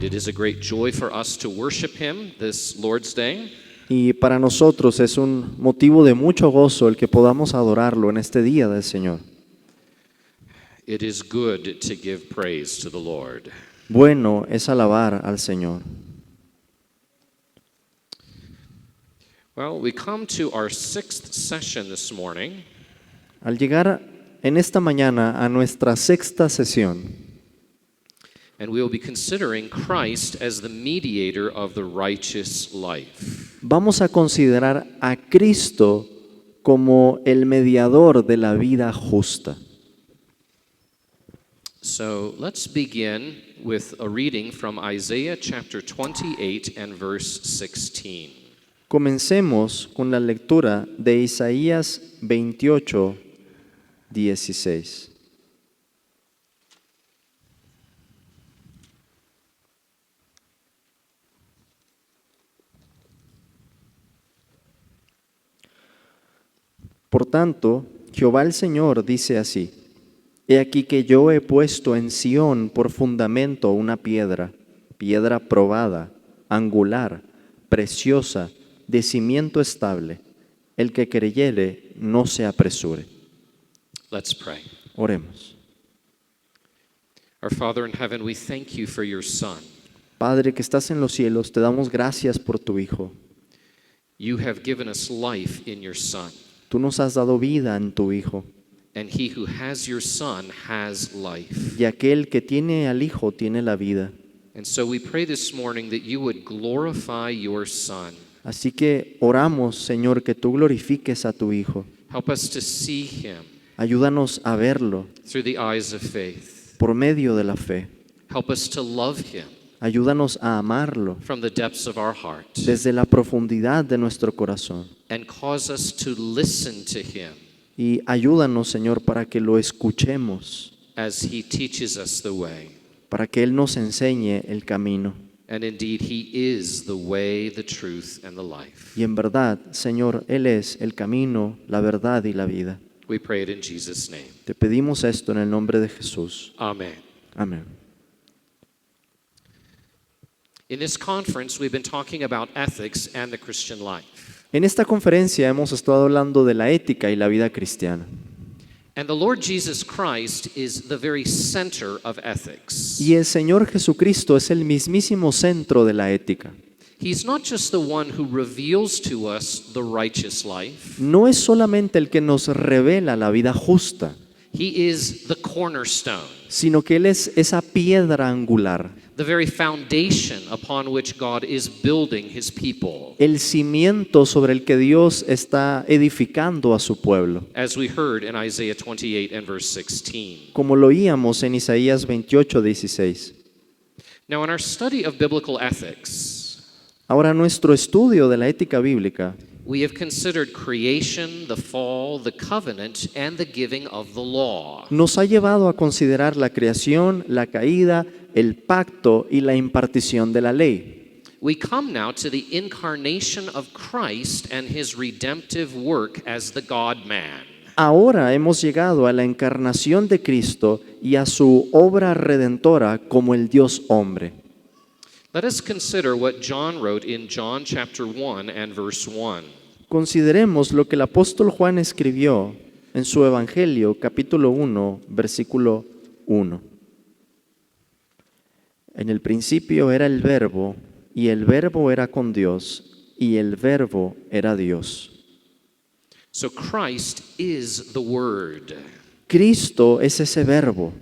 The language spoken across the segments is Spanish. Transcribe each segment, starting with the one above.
And it is a great joy for us to worship him this Lord's Day. Y para nosotros es un motivo de mucho gozo el que podamos adorarlo en este día del Señor. It is good to give praise to the Lord. Bueno es alabar al Señor. Well, we come to our sixth session this morning. Al llegar en esta mañana a nuestra sexta sesión, And we will be considering Christ as the mediator of the righteous life. vamos a considerar a Cristo como el mediador de la vida justa. So let's begin with a reading from Isaiah chapter 28 and verse 16. Comencemos con la lectura de Isaías 28, 16. Por tanto, Jehová el Señor dice así: He aquí que yo he puesto en Sión por fundamento una piedra, piedra probada, angular, preciosa, de cimiento estable. El que creyere no se apresure. Let's pray. Oremos. Our Father in heaven, we thank you for your Son. Padre que estás en los cielos, te damos gracias por tu Hijo. You have given us life in your Son. Tú nos has dado vida en tu Hijo. And he who has your Son has life. Y aquel que tiene al Hijo tiene la vida. And so we pray this morning that you would glorify your Son. Así que oramos, Señor, que tú glorifiques a tu Hijo. Help us to see him Ayúdanos a verlo through the eyes of faith. por medio de la fe. Help us to love him Ayúdanos a amarlo from the depths of our heart. desde la profundidad de nuestro corazón. And cause us to listen to him Y ayúdanos, Señor, para que lo escuchemos, as he teaches us the way. para que Él nos enseñe el camino. And indeed, he is the way, the truth, and the life. Y en verdad, Señor, Él es el camino, la verdad y la vida. We pray it in Jesus' name. Te pedimos esto en el nombre de Jesús. Amen. Amén. In this conference, we've been talking about ethics and the Christian life. En esta conferencia hemos estado hablando de la ética y la vida cristiana. And the Lord Jesus Christ is the very center of ethics. Y el Señor Jesucristo es el mismísimo centro de la ética. He's not just the one who reveals to us the righteous life. No es solamente el que nos revela la vida justa, He is the cornerstone, sino que Él es esa piedra angular, the very foundation upon which God is building his people. el cimiento sobre el que Dios está edificando a su pueblo. As we heard in Isaiah 28 and verse 16. Como lo oíamos en Isaías 28, 16. Now, in our study of biblical ethics, Ahora, nuestro estudio de la ética bíblica, we have considered creation, the fall, the covenant, and the giving of the law. nos ha llevado a considerar la creación, la caída, el pacto y la impartición de la ley. We come now to the incarnation of Christ and his redemptive work as the God-man. Ahora hemos llegado a la encarnación de Cristo y a su obra redentora como el Dios hombre. Let us consider what John wrote in John chapter 1 and verse 1. Consideremos lo que el apóstol Juan escribió en su Evangelio, capítulo 1, versículo 1. En el principio era el Verbo, y el Verbo era con Dios, y el Verbo era Dios. So Christ is the Word. Cristo es ese Verbo.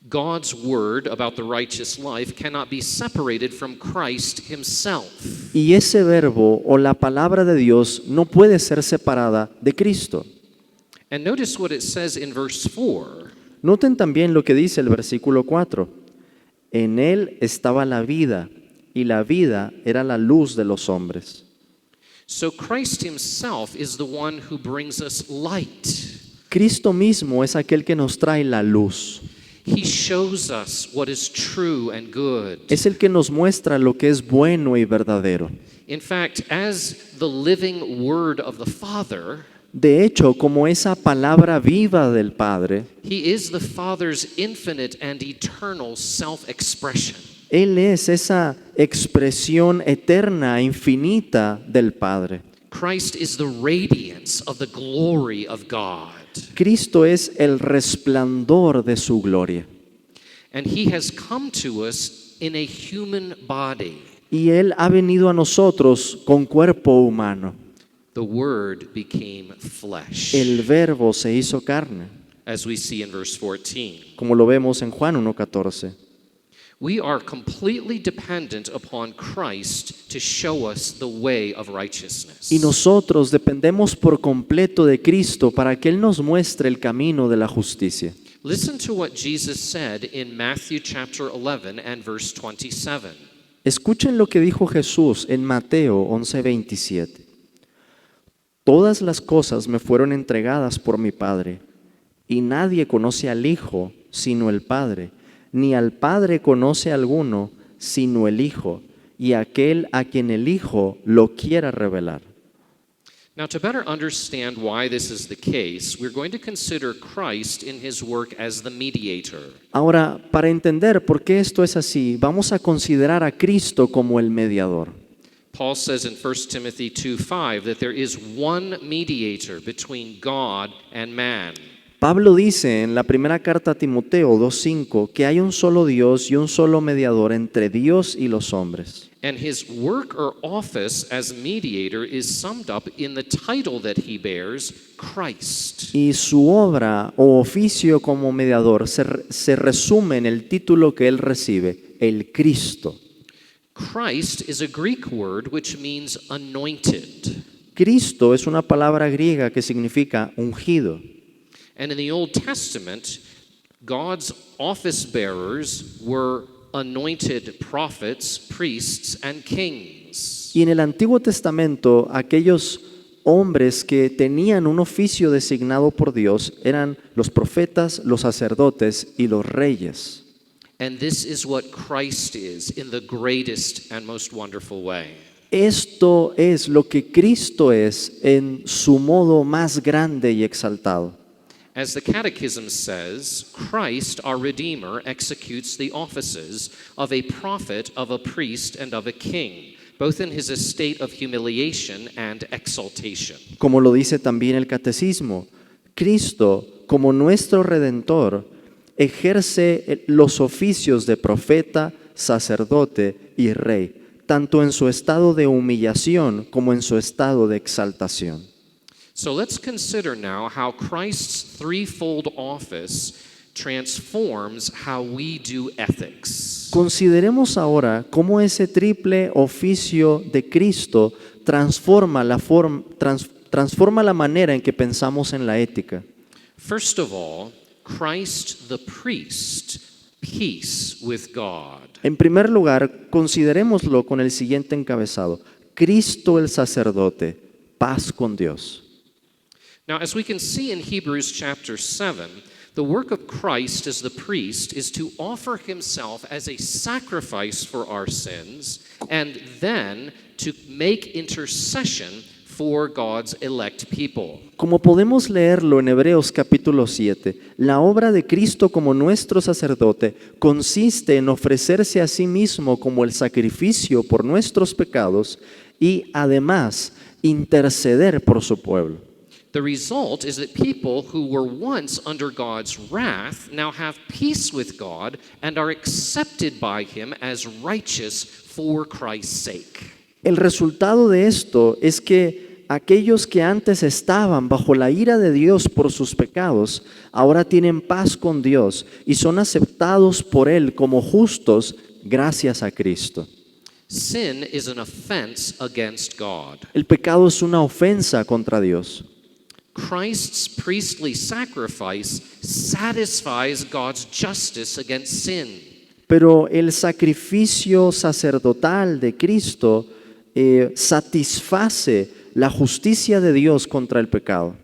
God's word about the righteous life cannot be separated from Christ himself. Y ese Verbo o la palabra de Dios no puede ser separada de Cristo. And notice what it says in verse 4. Noten también lo que dice el versículo 4. En él estaba la vida, y la vida era la luz de los hombres. So Christ himself is the one who brings us light. Cristo mismo es aquel que nos trae la luz. He shows us what is true and good. Es el que nos muestra lo que es bueno y verdadero. In fact, as the living word of the Father, De hecho, como esa palabra viva del Padre, he is the Father's infinite and eternal self-expression. Él es esa expresión eterna, infinita del Padre. Christ is the radiance of the glory of God. Cristo es el resplandor de su gloria. And he has come to us in a human body. Y Él ha venido a nosotros con cuerpo humano. The Word became flesh, El Verbo se hizo carne, as we see in verse 14. como lo vemos en Juan 1:14. We are completely dependent upon Christ to show us the way of righteousness. Y nosotros dependemos por completo de Cristo para que Él nos muestre el camino de la justicia. Listen to what Jesus said in Matthew chapter 11 and verse 27. Escuchen lo que dijo Jesús en Mateo 11:27. Todas las cosas me fueron entregadas por mi Padre, y nadie conoce al Hijo sino el Padre, ni al Padre conoce a alguno sino el Hijo, y aquel a quien el Hijo lo quiera revelar. Now, to better understand why this is the case, we're going to consider Christ in his work as the mediator. Ahora, para entender por qué esto es así, vamos a considerar a Cristo como el mediador. Paul says in 1 Timothy 2:5 that there is one mediator between God and man. Pablo dice en la primera carta a Timoteo 2:5 que hay un solo Dios y un solo mediador entre Dios y los hombres. And his work or office as mediator is summed up in the title that he bears, Christ. Y su obra o oficio como mediador se resume en el título que él recibe, el Cristo. Christ is a Greek word which means anointed. Cristo es una palabra griega que significa ungido. And in the Old Testament, God's office bearers were anointed prophets, priests, and kings. Y en el Antiguo Testamento, aquellos hombres que tenían un oficio designado por Dios eran los profetas, los sacerdotes y los reyes. And this is what Christ is in the greatest and most wonderful way. Esto es lo que Cristo es en su modo más grande y exaltado. As the Catechism says, Christ, our Redeemer, executes the offices of a prophet, of a priest, and of a king, both in his estate of humiliation and exaltation. Como lo dice también el Catecismo, Cristo, como nuestro Redentor, ejerce los oficios de profeta, sacerdote y rey, tanto en su estado de humillación como en su estado de exaltación. So let's consider now how Christ's threefold office transforms how we do ethics. Consideremos ahora cómo ese triple oficio de Cristo transforma la manera en que pensamos en la ética. First of all, Christ the priest, peace with God. En primer lugar, considerémoslo con el siguiente encabezado: Cristo el sacerdote, paz con Dios. Now, as we can see in Hebrews chapter 7, the work of Christ as the priest is to offer himself as a sacrifice for our sins and then to make intercession for God's elect people. Como podemos leerlo en Hebreos capítulo 7, la obra de Cristo como nuestro sacerdote consiste en ofrecerse a sí mismo como el sacrificio por nuestros pecados y además interceder por su pueblo. The result is that people who were once under God's wrath now have peace with God and are accepted by him as righteous for Christ's sake. El resultado de esto es que aquellos que antes estaban bajo la ira de Dios por sus pecados, ahora tienen paz con Dios y son aceptados por Él como justos gracias a Cristo. Sin is an offense against God. El pecado es una ofensa contra Dios. Christ's priestly sacrifice satisfies God's justice against sin. Pero el sacrificio sacerdotal de Cristo satisface la justicia de Dios contra el pecado.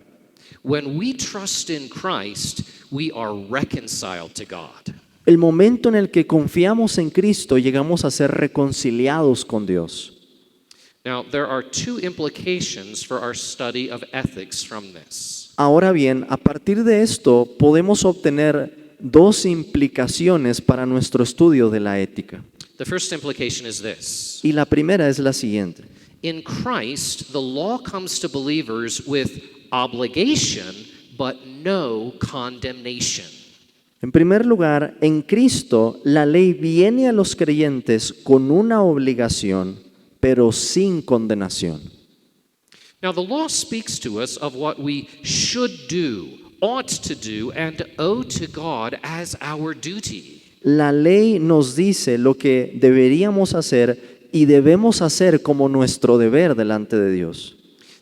When we trust in Christ, we are reconciled to God. El momento en el que confiamos en Cristo, llegamos a ser reconciliados con Dios. Now, there are two implications for our study of ethics from this. Ahora bien, a partir de esto podemos obtener dos implicaciones para nuestro estudio de la ética. The The first implication is this. Y la primera es la siguiente. In Christ, the law comes to believers with obligation, but no condemnation. En primer lugar, en Cristo la ley viene a los creyentes con una obligación, pero sin condenación. Now, the law speaks to us of what we should do, ought to do, and owe to God as our duty. La ley nos dice lo que deberíamos hacer y debemos hacer como nuestro deber delante de Dios.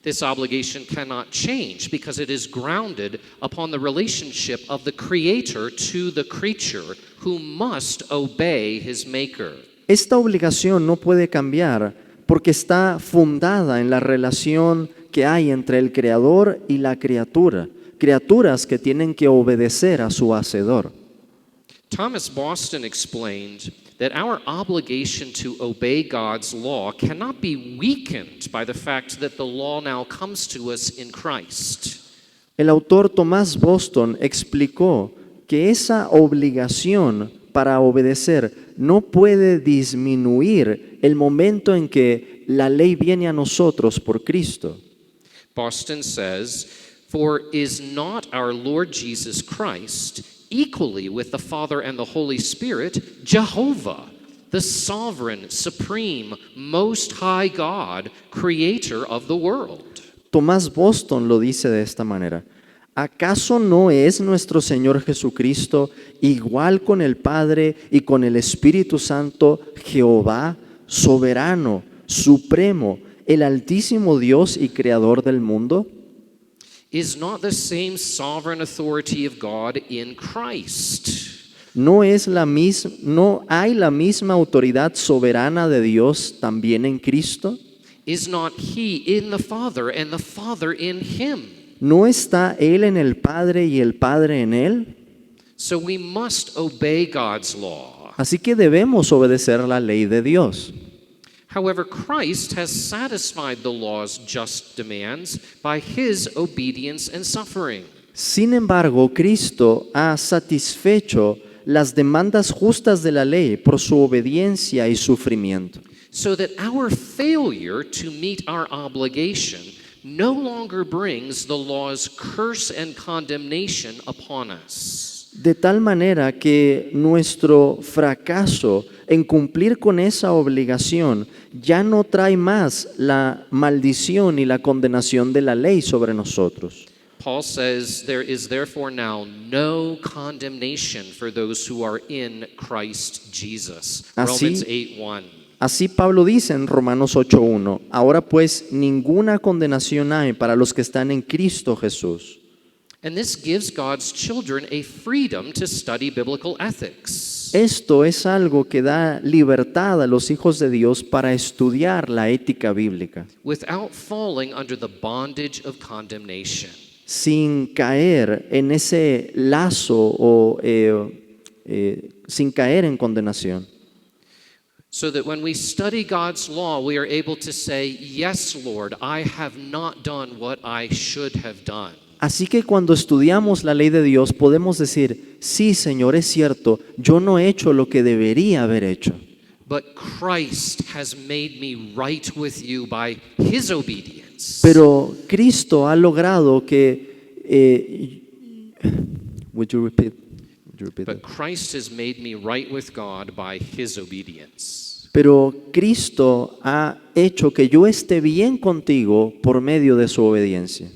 This obligation cannot change because it is grounded upon the relationship of the Creator to the creature who must obey his Maker. Esta obligación no puede cambiar porque está fundada en la relación que hay entre el Creador y la criatura, criaturas que tienen que obedecer a su Hacedor. Thomas Boston explained that our obligation to obey God's law cannot be weakened by the fact that the law now comes to us in Christ. El autor Thomas Boston explicó que esa obligación para obedecer no puede disminuir el momento en que la ley viene a nosotros por Cristo. Boston says, "For is not our Lord Jesus Christ equally with the Father and the Holy Spirit, Jehovah, the sovereign, supreme, most high God, creator of the world?" Tomás Boston lo dice de esta manera. ¿Acaso no es nuestro Señor Jesucristo igual con el Padre y con el Espíritu Santo, Jehová, soberano, supremo, el altísimo Dios y creador del mundo? Is not the same sovereign authority of God in Christ? ¿No hay la misma autoridad soberana de Dios también en Cristo? Is not he in the Father and the Father in him? ¿No está Él en el Padre y el Padre en Él? So we must obey God's law. Así que debemos obedecer la ley de Dios. However, Christ has satisfied the law's just demands by his obedience and suffering. Sin embargo, Cristo ha satisfecho las demandas justas de la ley por su obediencia y sufrimiento. So that our failure to meet our obligation no longer brings the law's curse and condemnation upon us. De tal manera que nuestro fracaso en cumplir con esa obligación ya no trae más la maldición y la condenación de la ley sobre nosotros. Paul says, "There is therefore now no condemnation for those who are in Christ Jesus." Romans 8:1. Así Pablo dice en Romanos 8:1, ahora pues ninguna condenación hay para los que están en Cristo Jesús. And this gives God's children a freedom to study biblical ethics. Esto es algo que da libertad a los hijos de Dios para estudiar la ética bíblica, Without falling under the bondage of condemnation. sin caer en ese lazo o sin caer en condenación. So that when we study God's law, we are able to say, "Yes, Lord, I have not done what I should have done." Así que cuando estudiamos la ley de Dios podemos decir, sí, Señor, es cierto, yo no he hecho lo que debería haber hecho. But Christ has made me right with you by his obedience. Pero Cristo ha logrado que... would you repeat But that? Christ has made me right with God by his obedience. Pero Cristo ha hecho que yo esté bien contigo por medio de su obediencia.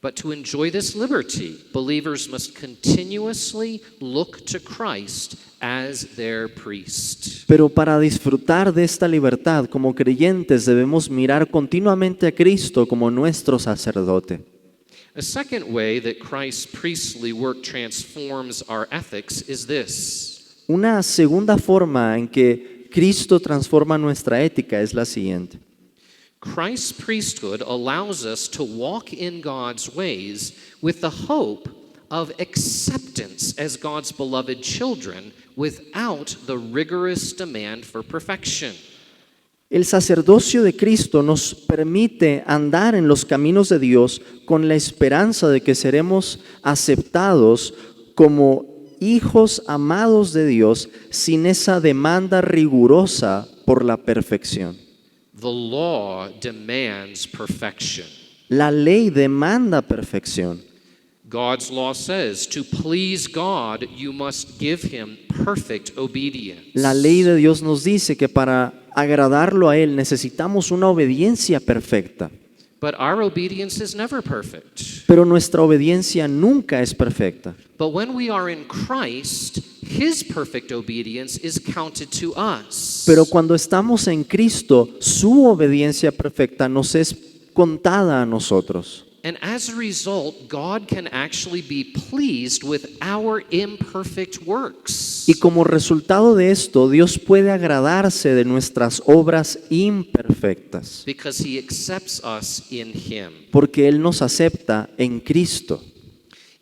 But to enjoy this liberty, believers must continuously look to Christ as their priest. Pero para disfrutar de esta libertad como creyentes debemos mirar continuamente a Cristo como nuestro sacerdote. A second way that Christ's priestly work transforms our ethics is this. Una segunda forma en que Cristo transforma nuestra ética es la siguiente. Christ's priesthood allows us to walk in God's ways with the hope of acceptance as God's beloved children without the rigorous demand for perfection. El sacerdocio de Cristo nos permite andar en los caminos de Dios con la esperanza de que seremos aceptados como hijos amados de Dios sin esa demanda rigurosa por la perfección. The law demands perfection. La ley demanda perfección. God's law says, to please God, you must give him perfect obedience. La ley de Dios nos dice que para agradarlo a Él necesitamos una obediencia perfecta. But our obedience is never perfect. Pero nuestra obediencia nunca es perfecta. But when we are in Christ, his perfect obedience is counted to us. Pero cuando estamos en Cristo, su obediencia perfecta nos es contada a nosotros. And as a result, God can actually be pleased with our imperfect works. Y como resultado de esto, Dios puede agradarse de nuestras obras imperfectas, Because he accepts us in him. porque Él nos acepta en Cristo.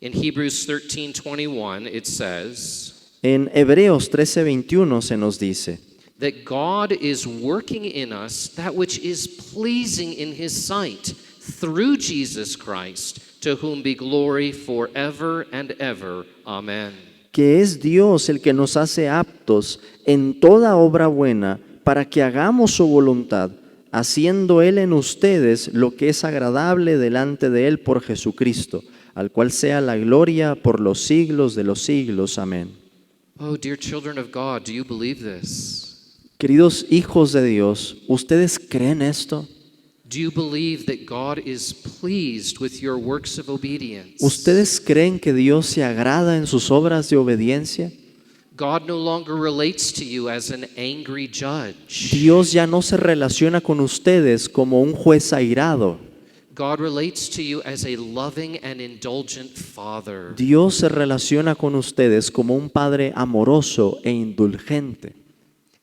In Hebrews 13:21, it says En Hebreos 13:21 se nos dice that God is working in us that which is pleasing in his sight through Jesus Christ, to whom be glory forever and ever. Amen. que es Dios el que nos hace aptos en toda obra buena para que hagamos su voluntad, haciendo Él en ustedes lo que es agradable delante de Él por Jesucristo, al cual sea la gloria por los siglos de los siglos. Amén. Oh, dear children of God, do you believe this? Queridos hijos de Dios, ¿ustedes creen esto? Do you believe that God is pleased with your works of obedience? ¿Ustedes creen que Dios se agrada en sus obras de obediencia? God no longer relates to you as an angry judge. Dios ya no se relaciona con ustedes como un juez airado. God relates to you as a loving and indulgent father. Dios se relaciona con ustedes como un padre amoroso e indulgente.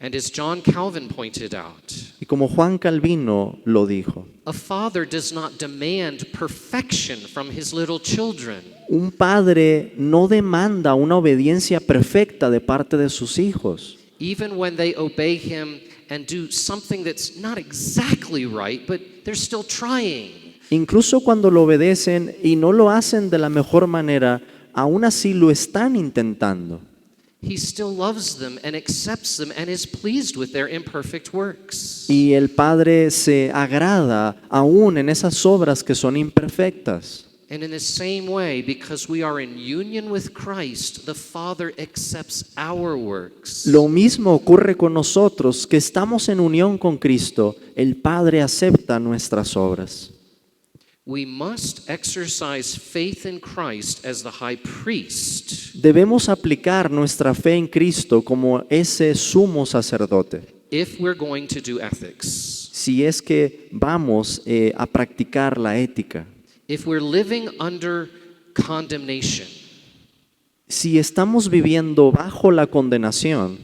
And as John Calvin pointed out, Y como Juan Calvino lo dijo, a father does not demand perfection from his little children. un padre no demanda una obediencia perfecta de parte de sus hijos. Even when they obey him and do something that's not exactly right, but they're still trying. Incluso cuando lo obedecen y no lo hacen de la mejor manera, aún así lo están intentando. He still loves them and accepts them and is pleased with their imperfect works. Y el Padre se agrada aún en esas obras que son imperfectas. And in the same way, because we are in union with Christ, the Father accepts our works. Lo mismo ocurre con nosotros, que estamos en unión con Cristo. El Padre acepta nuestras obras. We must exercise faith in Christ as the high priest Debemos aplicar nuestra fe en Cristo como ese sumo sacerdote, if we're going to do ethics. si es que vamos a practicar la ética. If we're living under condemnation, Si estamos viviendo bajo la condenación,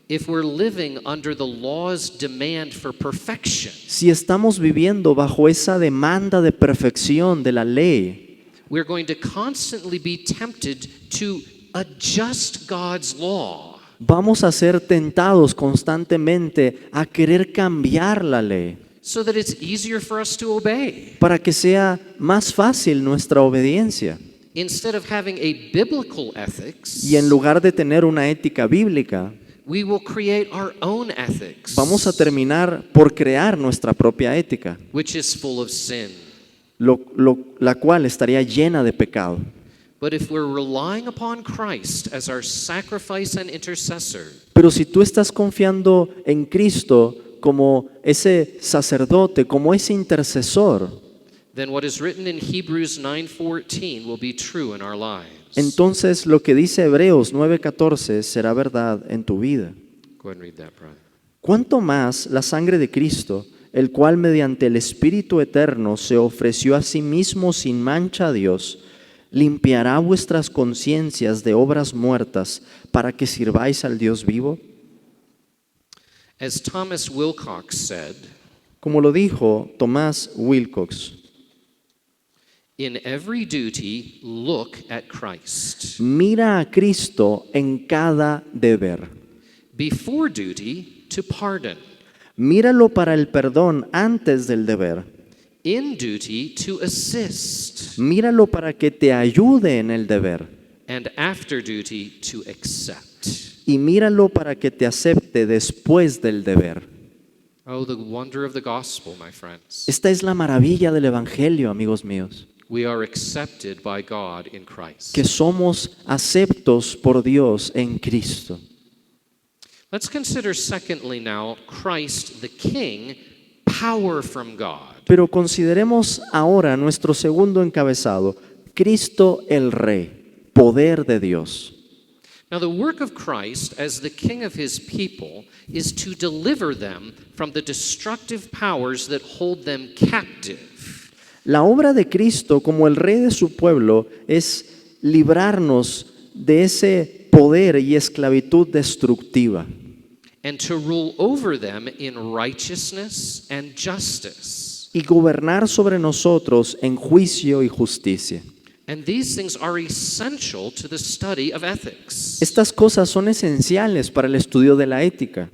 if we're living under the law's demand for perfection, si estamos viviendo bajo esa demanda de perfección de la ley, we're going to constantly be tempted to adjust God's law. vamos a ser tentados constantemente a querer cambiar la ley So that it's easier for us to obey. para que sea más fácil nuestra obediencia. Instead of having a biblical ethics, Y en lugar de tener una ética bíblica, we will create our own ethics, vamos a terminar por crear nuestra propia ética, which is full of sin. la cual estaría llena de pecado. But if we're relying upon Christ as our sacrifice and intercessor, Pero si tú estás confiando en Cristo como ese sacerdote, como ese intercesor, then what is written in Hebrews 9:14 will be true in our lives. entonces lo que dice Hebreos 9:14 será verdad en tu vida. Go ahead and read that, brother. ¿Cuánto más la sangre de Cristo, el cual mediante el Espíritu Eterno se ofreció a sí mismo sin mancha a Dios, limpiará vuestras conciencias de obras muertas para que sirváis al Dios vivo? As Thomas Wilcox said, Como lo dijo Tomás Wilcox, in every duty, look at Christ. mira a Cristo en cada deber. Before duty, to pardon. Míralo para el perdón antes del deber. In duty, to assist. Míralo para que te ayude en el deber. and after duty to accept. Y míralo para que te acepte después del deber. Oh, the wonder of the gospel, my friends. Esta es la maravilla del Evangelio, amigos míos, We are accepted by God in Christ. que somos aceptos por Dios en Cristo. Let's consider secondly now Christ the King, power from God. Pero consideremos ahora nuestro segundo encabezado, Cristo el Rey, poder de Dios. Now, the work of Christ as the King of his people is to deliver them from the destructive powers that hold them captive. La obra de Cristo como el Rey de su pueblo es librarnos de ese poder y esclavitud destructiva And to rule over them in righteousness and justice. y gobernar sobre nosotros en juicio y justicia. And these things are essential to the study of ethics. Estas cosas son esenciales para el estudio de la ética.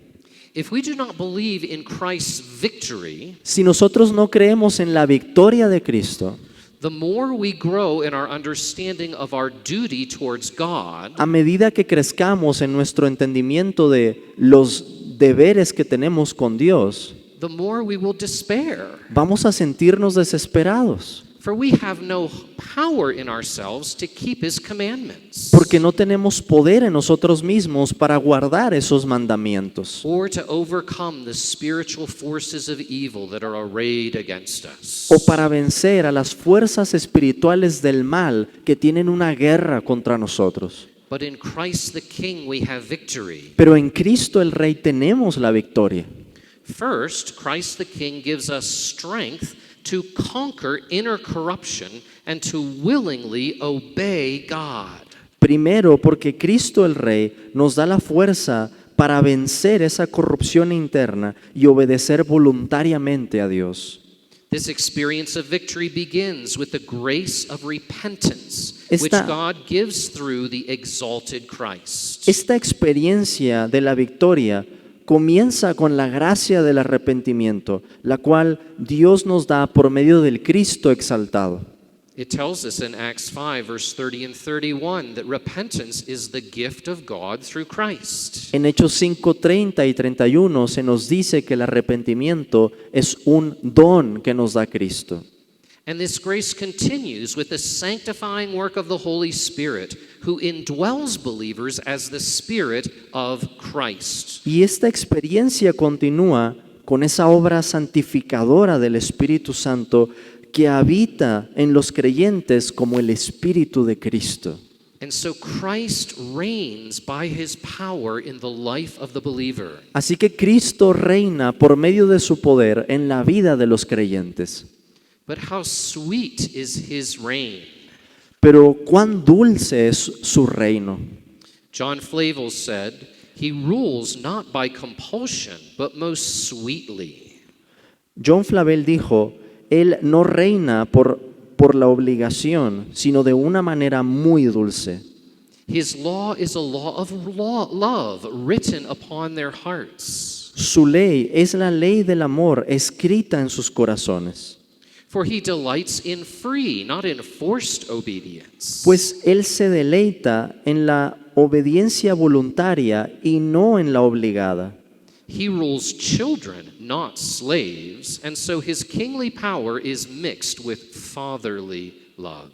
If we do not believe in Christ's victory, Si nosotros no creemos en la victoria de Cristo, the more we grow in our understanding of our duty towards God, a medida que crezcamos en nuestro entendimiento de los deberes que tenemos con Dios, the more we will despair. vamos a sentirnos desesperados, For we have no power in ourselves to keep his commandments, porque no tenemos poder en nosotros mismos para guardar esos mandamientos or to overcome the spiritual forces of evil that are arrayed against us. o para vencer a las fuerzas espirituales del mal que tienen una guerra contra nosotros. But in Christ the King we have victory. Pero en Cristo el Rey tenemos la victoria. First, Christ the King gives us strength to conquer inner corruption and to willingly obey God. Primero, porque Cristo el Rey nos da la fuerza para vencer esa corrupción interna y obedecer voluntariamente a Dios. This experience of victory begins with the grace of repentance, which Esta- God gives through the exalted Christ. Esta experiencia de la victoria comienza con la gracia del arrepentimiento, la cual Dios nos da por medio del Cristo exaltado. It tells us in Acts 5, verse 30 and 31, that repentance is the gift of God through Christ. En Hechos 5:30 y 31 se nos dice que el arrepentimiento es un don que nos da Cristo. And this grace continues with the sanctifying work of the Holy Spirit, who indwells believers as the Spirit of Christ. Y esta experiencia continúa con esa obra santificadora del Espíritu Santo que habita en los creyentes como el Espíritu de Cristo. And so Christ reigns by his power in the life of the believer. Así que Cristo reina por medio de su poder en la vida de los creyentes. But how sweet is his reign. Pero cuán dulce es su reino. John Flavel said, he rules not by compulsion, but most sweetly. John Flavel dijo, Él no reina por la obligación, sino de una manera muy dulce. His law is a law of love written upon their hearts. Su ley es la ley del amor escrita en sus corazones. For he delights in free, not in forced obedience. Pues Él se deleita en la obediencia voluntaria y no en la obligada. He rules children, not slaves, and so his kingly power is mixed with fatherly love.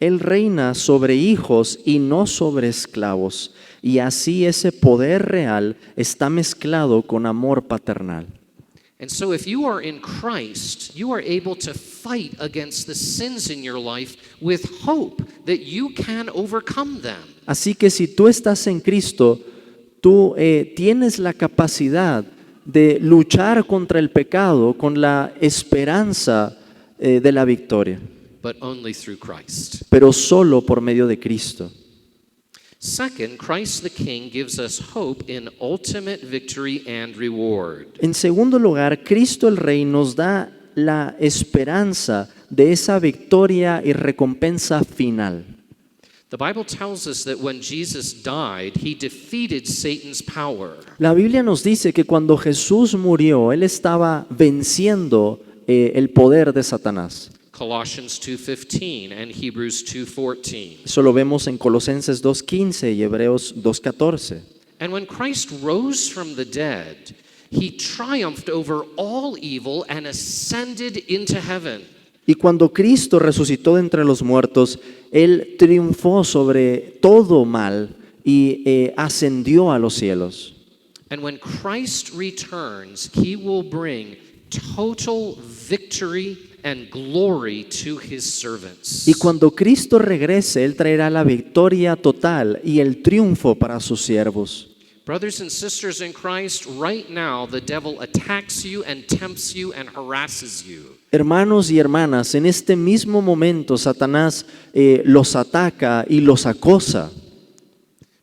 Él reina sobre hijos y no sobre esclavos, y así ese poder real está mezclado con amor paternal. And so if you are in Christ, you are able to fight against the sins in your life with hope that you can overcome them. Así que si tú estás en Cristo, tú tienes la capacidad de luchar contra el pecado con la esperanza de la victoria, But only through Christ. pero solo por medio de Cristo. Second, Christ the King gives us hope in ultimate victory and reward. En segundo lugar, Cristo el Rey nos da la esperanza de esa victoria y recompensa final. The Bible tells us that when Jesus died, he defeated Satan's power. La Biblia nos dice que cuando Jesús murió, Él estaba venciendo el poder de Satanás. Colossians 2:15 and Hebrews 2:14. Eso lo vemos en Colosenses 2:15 y Hebreos 2:14. And when Christ rose from the dead, he triumphed over all evil and ascended into heaven. Y cuando Cristo resucitó de entre los muertos, Él triunfó sobre todo mal y ascendió a los cielos. And when Christ returns, he will bring total victory and glory to his servants. Y cuando Cristo regrese, Él traerá la victoria total y el triunfo para sus siervos. Brothers and sisters in Christ, right now the devil attacks you and tempts you and harasses you. Hermanos y hermanas, en este mismo momento Satanás los ataca y los acosa.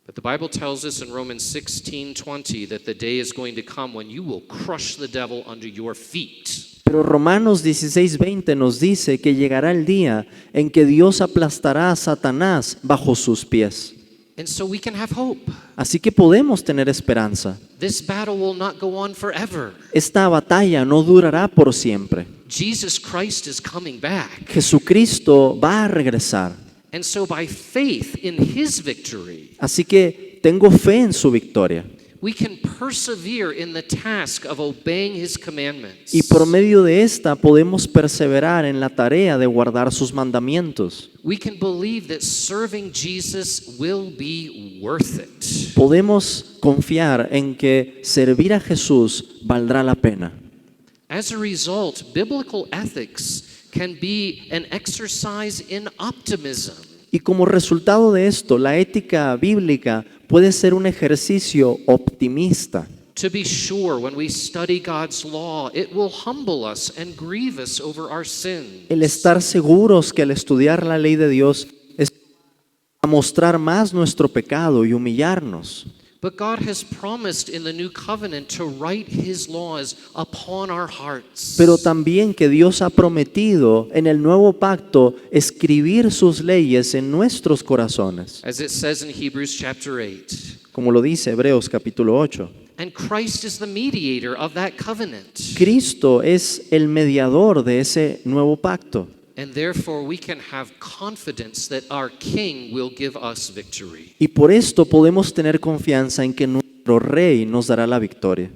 But the Bible tells us in Romans 16:20 that the day is going to come when you will crush the devil under your feet. Pero Romanos 16:20 nos dice que llegará el día en que Dios aplastará a Satanás bajo sus pies. And so we can have hope. Así que podemos tener esperanza. This battle will not go on forever. Esta batalla no durará por siempre. Jesus Christ is coming back. Jesucristo va a regresar. And so by faith in his victory, Así que tengo fe en su victoria. we can persevere in the task of obeying his commandments. Y por medio de esta podemos perseverar en la tarea de guardar sus mandamientos. We can believe that serving Jesus will be worth it. Podemos confiar en que servir a Jesús valdrá la pena. As a result, biblical ethics can be an exercise in optimism. Y como resultado de esto, la ética bíblica puede ser un ejercicio optimista. To be sure, when we study God's law, it will humble us and grieve us over our sins. El estar seguros que al estudiar la ley de Dios es a mostrar más nuestro pecado y humillarnos. But God has promised in the new covenant to write his laws upon our hearts. Pero también que Dios ha prometido en el nuevo pacto escribir sus leyes en nuestros corazones, As it says in Hebrews chapter 8. como lo dice Hebreos capítulo 8. And Christ is the mediator of that covenant. Cristo es el mediador de ese nuevo pacto. And therefore we can have confidence that our King will give us victory. Y por esto podemos tener confianza en que nuestro Rey nos dará la victoria.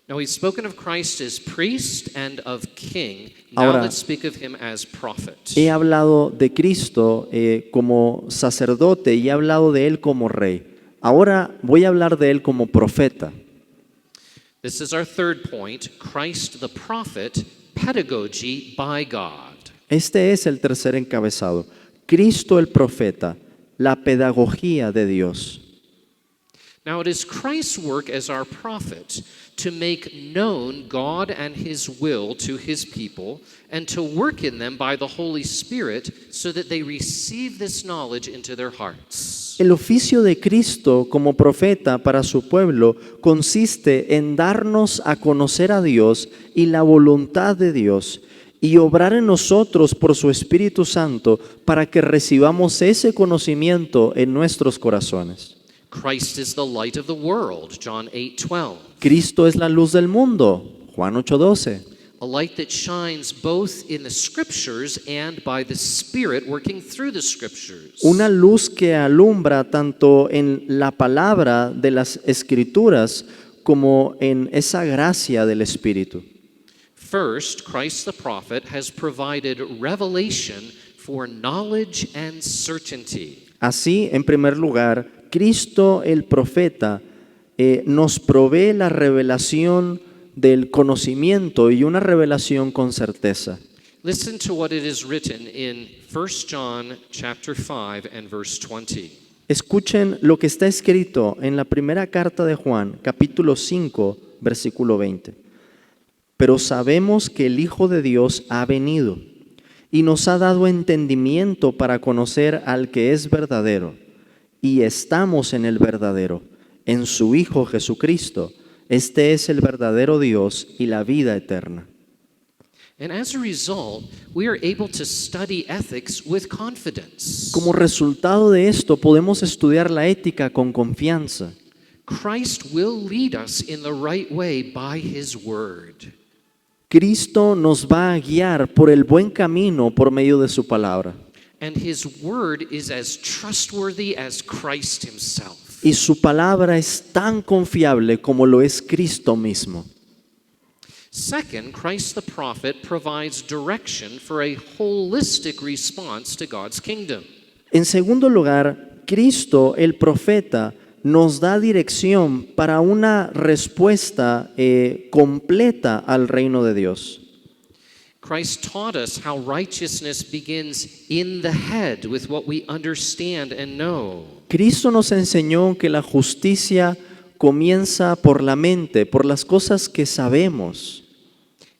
Now we've spoken of Christ as priest and of king. Now Ahora, let's speak of him as prophet. He hablado de Cristo como sacerdote y he hablado de Él como Rey. Ahora voy a hablar de Él como profeta. This is our third point, Christ the prophet, pedagogy by God. Este es el tercer encabezado. Cristo el profeta, la pedagogía de Dios. Now it is Christ's work as our prophet to make known God and his will to his people and to work in them by the Holy Spirit so that they receive this knowledge into their hearts. El oficio de Cristo como profeta para su pueblo consiste en darnos a conocer a Dios y la voluntad de Dios y obrar en nosotros por su Espíritu Santo para que recibamos ese conocimiento en nuestros corazones. Christ is the light of the world, John 8:12. Cristo es la luz del mundo, Juan 8:12. A light that shines both in the scriptures and by the Spirit working through the scriptures. Una luz que alumbra tanto en la palabra de las Escrituras como en esa gracia del Espíritu. First, Christ the prophet has provided revelation for knowledge and certainty. Así, en primer lugar, Cristo el profeta nos provee la revelación del conocimiento y una revelación con certeza. Listen to what it is written in 1 John chapter 5 and verse 20. Escuchen lo que está escrito en la primera carta de Juan, capítulo 5, versículo 20. Pero sabemos que el Hijo de Dios ha venido y nos ha dado entendimiento para conocer al que es verdadero. Y estamos en el verdadero, en su Hijo Jesucristo. Este es el verdadero Dios y la vida eterna. And as a result, we are able to study ethics with confidence. Como resultado de esto, podemos estudiar la ética con confianza. Christ will lead us in the right way by his word. Cristo nos va a guiar por el buen camino por medio de su palabra. And his word is as trustworthy as Christ himself. Y su palabra es tan confiable como lo es Cristo mismo. Second, Christ the prophet provides direction for a holistic response to God's kingdom. En segundo lugar, Cristo, el profeta, nos da dirección para una respuesta completa al reino de Dios. Christ taught us how righteousness begins in the head with what we understand and know. Cristo nos enseñó que la justicia comienza por la mente, por las cosas que sabemos.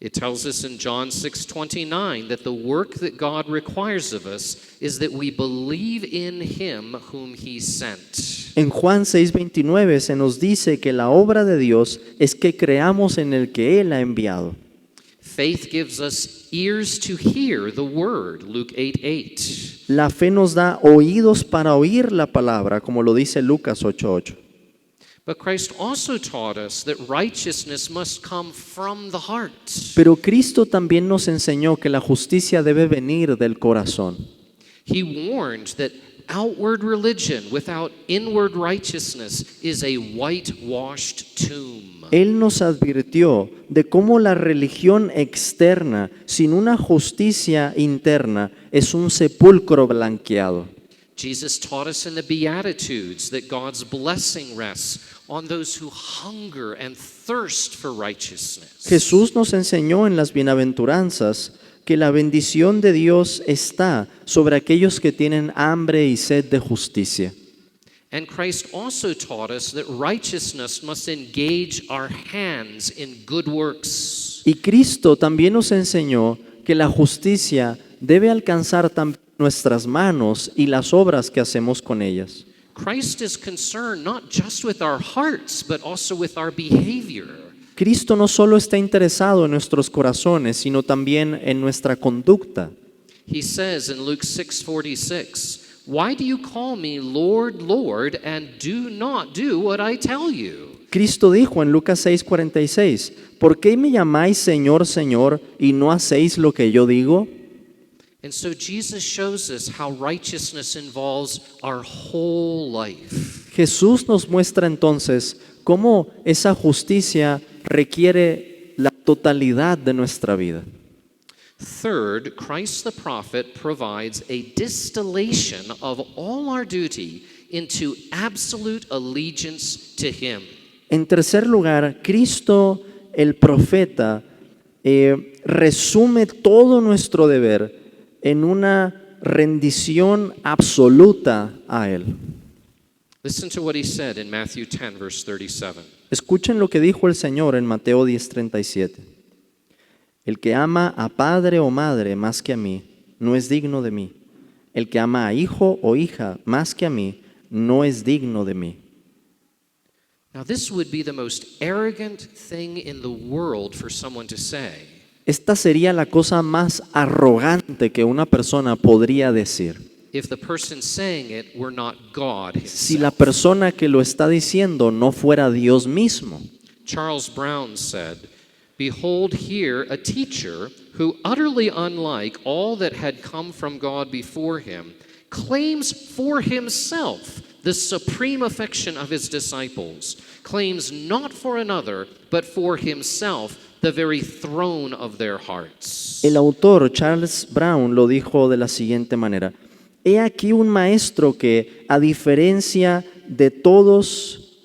It tells us in John 6:29 that the work that God requires of us is that we believe in him whom he sent. En Juan 6:29 se nos dice que la obra de Dios es que creamos en el que Él ha enviado. Faith gives us ears to hear the word, Luke 8:8. La fe nos da oídos para oír la palabra, como lo dice Lucas 8:8. But Christ also taught us that righteousness must come from the heart. Pero Cristo también nos enseñó que la justicia debe venir del corazón. He warned that outward religion without inward righteousness is a whitewashed tomb. Él nos advirtió de cómo la religión externa, sin una justicia interna, es un sepulcro blanqueado. Jesus taught us in the Beatitudes that God's blessing rests on those who hunger and thirst for righteousness. Jesús nos enseñó en las bienaventuranzas que la bendición de Dios está sobre aquellos que tienen hambre y sed de justicia. And Christ also taught us that righteousness must engage our hands in good works. Y Cristo también nos enseñó que la justicia debe alcanzar también nuestras manos y las obras que hacemos con ellas. Christ is concerned not just with our hearts, but also with our behavior. Cristo no solo está interesado en nuestros corazones, sino también en nuestra conducta. He says in Luke 6:46, "Why do you call me Lord, Lord, and do not do what I tell you?" Cristo dijo en Lucas 6:46, ¿por qué me llamáis Señor, Señor, y no hacéis lo que yo digo? And so Jesus shows us how righteousness involves our whole life. Jesús nos muestra entonces cómo esa justicia requiere la totalidad de nuestra vida. Third, Christ the prophet provides a distillation of all our duty into absolute allegiance to him. En tercer lugar, Cristo el profeta resume todo nuestro deber en una rendición absoluta a Él. Listen to what he said in Matthew 10, verse 37. Escuchen lo que dijo el Señor en Mateo 10:37. El que ama a padre o madre más que a mí, no es digno de mí. El que ama a hijo o hija más que a mí, no es digno de mí. Now, this would be the most arrogant thing in the world for someone to say. Esta sería la cosa más arrogante que una persona podría decir. If the person saying it were not God Si la himself. persona que lo está diciendo no fuera Dios mismo. Charles Brown said, "Behold here a teacher who, utterly unlike all that had come from God before him, claims for himself the supreme affection of his disciples, claims not for another, but for himself the very throne of their hearts." El autor Charles Brown lo dijo de la siguiente manera. He aquí un maestro que, a diferencia de todos,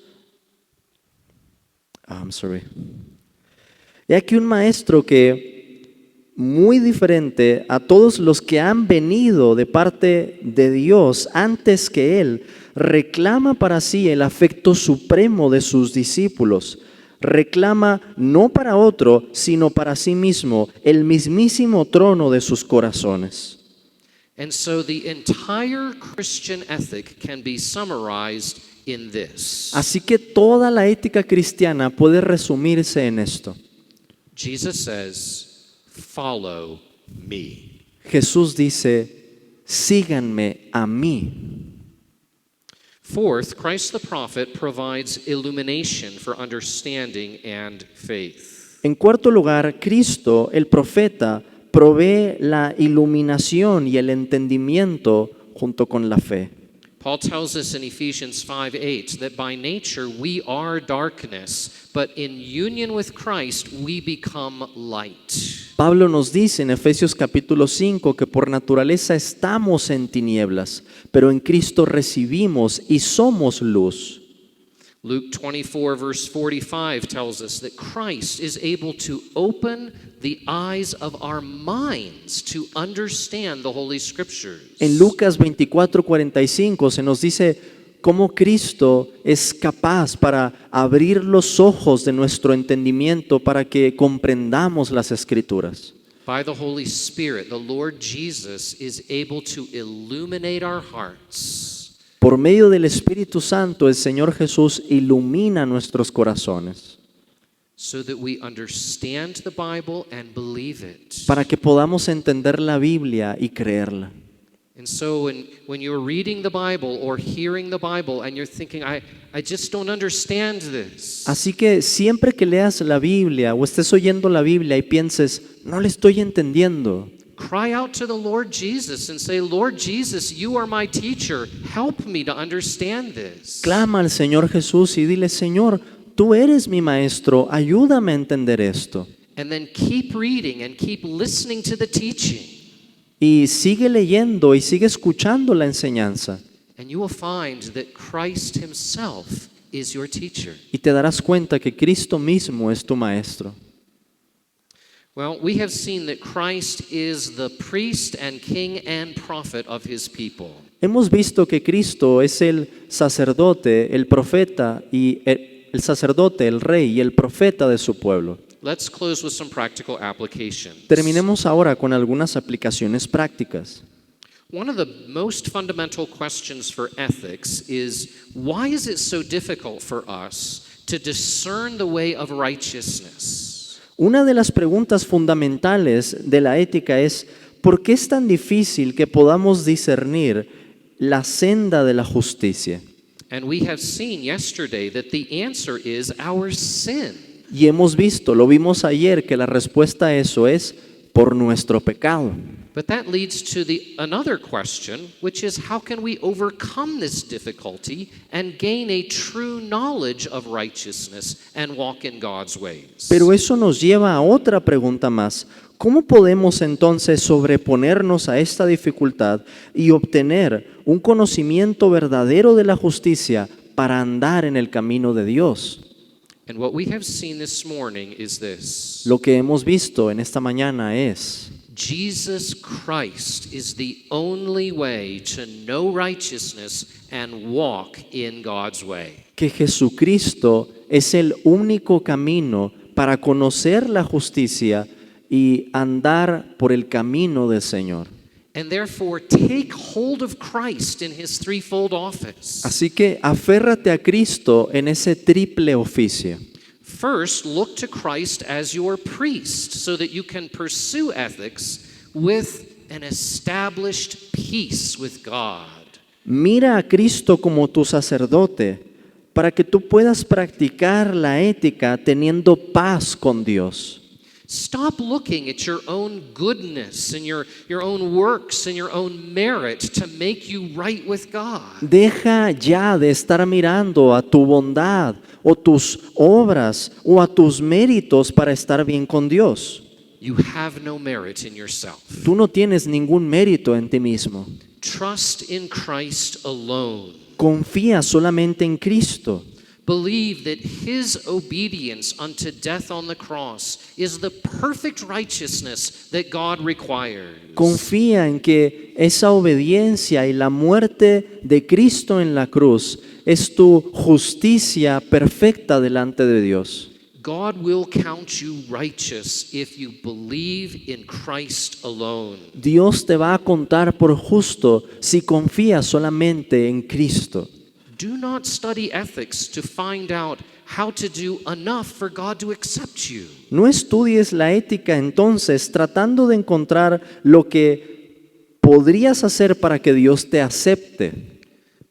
he aquí un maestro que, muy diferente a todos los que han venido de parte de Dios antes que él, reclama para sí el afecto supremo de sus discípulos. Reclama no para otro, sino para sí mismo, el mismísimo trono de sus corazones. And so the entire Christian ethic can be summarized in this. Así que toda la ética cristiana puede resumirse en esto. Jesus says, "Follow me." Jesús dice, síganme a mí. Fourth, Christ the prophet provides illumination for understanding and faith. En cuarto lugar, Cristo, el profeta, provee la iluminación y el entendimiento junto con la fe. Paul tells us in Ephesians 5:8 that by nature we are darkness, but in union with Christ we become light. Pablo nos dice en Efesios capítulo 5 que por naturaleza estamos en tinieblas, pero en Cristo recibimos y somos luz. Luke 24 verse 45 tells us that Christ is able to open the eyes of our minds to understand the Holy Scriptures. En Lucas 24:45 se nos dice cómo Cristo es capaz para abrir los ojos de nuestro entendimiento para que comprendamos las Escrituras. By the Holy Spirit, the Lord Jesus is able to illuminate our hearts. Por medio del Espíritu Santo, el Señor Jesús ilumina nuestros corazones So that we understand the Bible and believe it. para que podamos entender la Biblia y creerla. And so when you're reading the Bible or hearing the Bible and you're thinking, I just don't understand this. Así que siempre que leas la Biblia o estés oyendo la Biblia y pienses, no le estoy entendiendo, Cry out to the Lord Jesus and say, Lord Jesus, you are my teacher. Help me to understand this. clama al Señor Jesús y dile, Señor, tú eres mi maestro, ayúdame a entender esto. And then keep reading and keep listening to the teaching. Y sigue leyendo y sigue escuchando la enseñanza. And you will find that Christ himself is your teacher. Y te darás cuenta que Cristo mismo es tu maestro. Well, we have seen that Christ is the priest and king and prophet of his people. Hemos visto que Cristo es el sacerdote, el profeta y el sacerdote, el rey y el profeta de su pueblo. Let's close with some practical applications. Terminemos ahora con algunas aplicaciones prácticas. One of the most fundamental questions for ethics is, why is it so difficult for us to discern the way of righteousness? Una de las preguntas fundamentales de la ética es, ¿por qué es tan difícil que podamos discernir la senda de la justicia? And we have seen yesterday that the answer is our sin. Y hemos visto, lo vimos ayer, que la respuesta a eso es por nuestro pecado. But that leads to another question, which is how can we overcome this difficulty and gain a true knowledge of righteousness and walk in God's ways? Pero eso nos lleva a otra pregunta más. ¿Cómo podemos entonces sobreponernos a esta dificultad y obtener un conocimiento verdadero de la justicia para andar en el camino de Dios? And what we have seen this morning is this. Lo que hemos visto en esta mañana es Jesus Christ is the only way to know righteousness and walk in God's way. que Jesucristo es el único camino para conocer la justicia y andar por el camino del Señor. And therefore, take hold of Christ in his threefold office. Así que aférrate a Cristo en ese triple oficio. First, look to Christ as your priest so that you can pursue ethics with an established peace with God. Mira a Cristo como tu sacerdote para que tú puedas practicar la ética teniendo paz con Dios. Stop looking at your own goodness and your own works and your own merit to make you right with God. Deja ya de estar mirando a tu bondad o tus obras o a tus méritos para estar bien con Dios. You have no merit in yourself. Tú no tienes ningún mérito en ti mismo. Trust in Christ alone. Confía solamente en Cristo. Believe that his obedience unto death on the cross is the perfect righteousness that God requires. Confía en que esa obediencia y la muerte de Cristo en la cruz es tu justicia perfecta delante de Dios. God will count you righteous if you believe in Christ alone. Dios te va a contar por justo si confías solamente en Cristo. Do not study ethics to find out how to do enough for God to accept you. No estudies la ética entonces tratando de encontrar lo que podrías hacer para que Dios te acepte.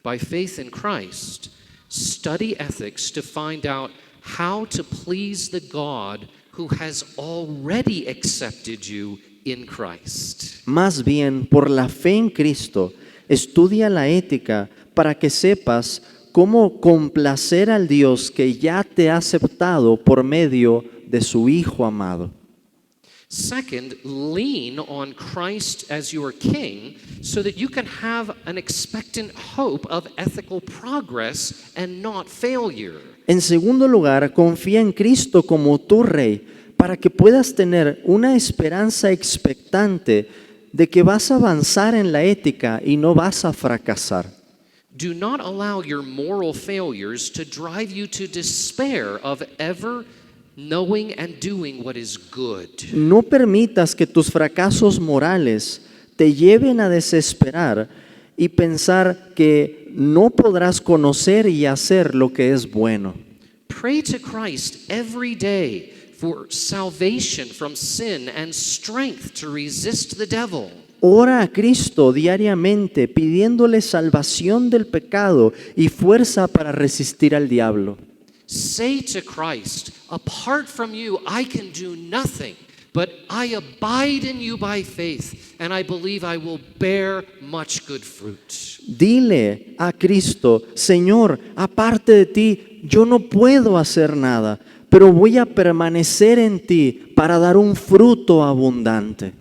By faith in Christ, study ethics to find out how to please the God who has already accepted you in Christ. Más bien, por la fe en Cristo, estudia la ética para que sepas cómo complacer al Dios que ya te ha aceptado por medio de su Hijo amado. Second, lean on Christ as your king so that you can have an expectant hope of ethical progress and not failure. En segundo lugar, confía en Cristo como tu Rey para que puedas tener una esperanza expectante de que vas a avanzar en la ética y no vas a fracasar. Do not allow your moral failures to drive you to despair of ever knowing and doing what is good. No permitas que tus fracasos morales te lleven a desesperar y pensar que no podrás conocer y hacer lo que es bueno. Pray to Christ every day for salvation from sin and strength to resist the devil. Ora a Cristo diariamente pidiéndole salvación del pecado y fuerza para resistir al diablo. Say to Christ, apart from you, I can do nothing, but I abide in you by faith, and I believe I will bear much good fruit. Dile a Cristo, Señor, aparte de ti, yo no puedo hacer nada, pero voy a permanecer en ti para dar un fruto abundante.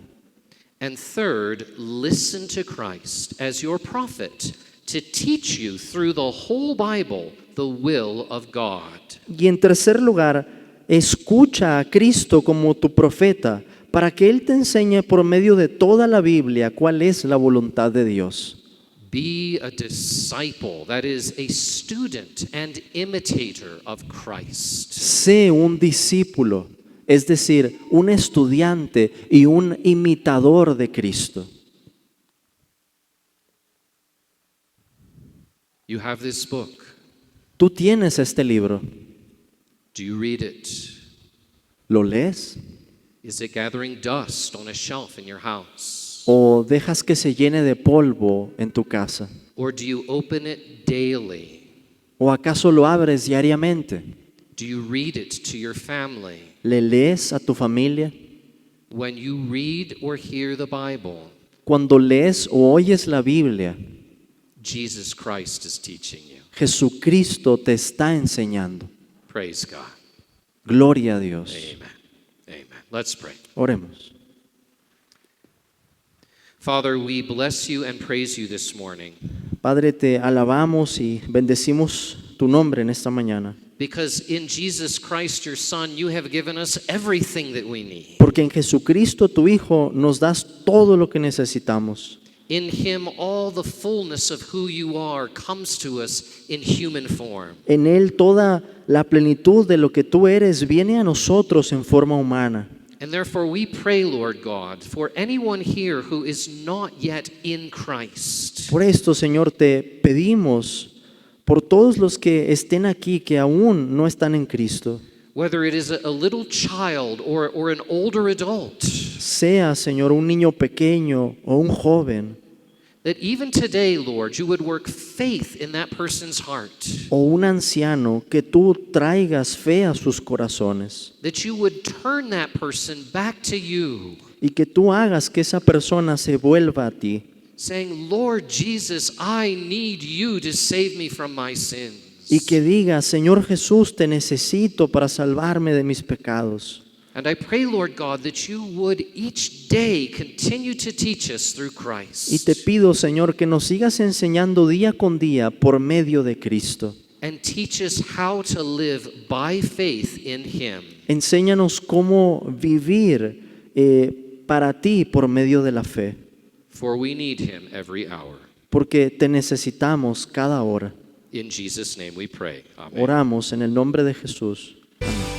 And third, listen to Christ as your prophet to teach you through the whole Bible the will of God. Y en tercer lugar, escucha a Cristo como tu profeta para que Él te enseñe por medio de toda la Biblia cuál es la voluntad de Dios. Be a disciple, that is, a student and imitator of Christ. Sé un discípulo, es decir, un estudiante y un imitador de Cristo. You have this book. Tú tienes este libro, Do you read it? ¿lo lees? Is it gathering dust on a shelf in your house? ¿O dejas que se llene de polvo en tu casa? Or do you open it daily? ¿O acaso lo abres diariamente? Do you read it to your family? ¿Le lees a tu familia? When you read or hear the Bible, Cuando lees o oyes la Biblia, Jesus Christ is teaching you. Jesucristo te está enseñando. Praise God. Gloria a Dios. Amen. Amen. Let's pray. Oremos. Father, we bless you and praise you this morning Padre, te alabamos y bendecimos tu nombre en esta mañana. because in Jesus Christ, your Son, you have given us everything that we need. Porque en Jesucristo, tu Hijo, nos das todo lo que necesitamos. In him, all the fullness of who you are comes to us in human form. En Él toda la plenitud de lo que tú eres viene a nosotros en forma humana. And therefore we pray, Lord God, for anyone here who is not yet in Christ. Por esto, Señor, te pedimos por todos los que estén aquí que aún no están en Cristo. Whether it is a little child or an older adult, Sea, Señor, un niño pequeño o un joven that even today, Lord, you would work faith in that person's heart. o un anciano, que tú traigas fe a sus corazones That you would turn that person back to you, y que tú hagas que esa persona se vuelva a ti, saying, Lord Jesus, I need you to save me from my sins. y que diga, Señor Jesús, te necesito para salvarme de mis pecados. And I pray, Lord God, that you would each day continue to teach us through Christ. Y te pido, Señor, que nos sigas enseñando día con día por medio de Cristo. And teach us how to live by faith in him. Enséñanos cómo vivir para ti por medio de la fe, For we need him every hour. porque te necesitamos cada hora. In Jesus' name we pray. Amen. Oramos en el nombre de Jesús. Amén.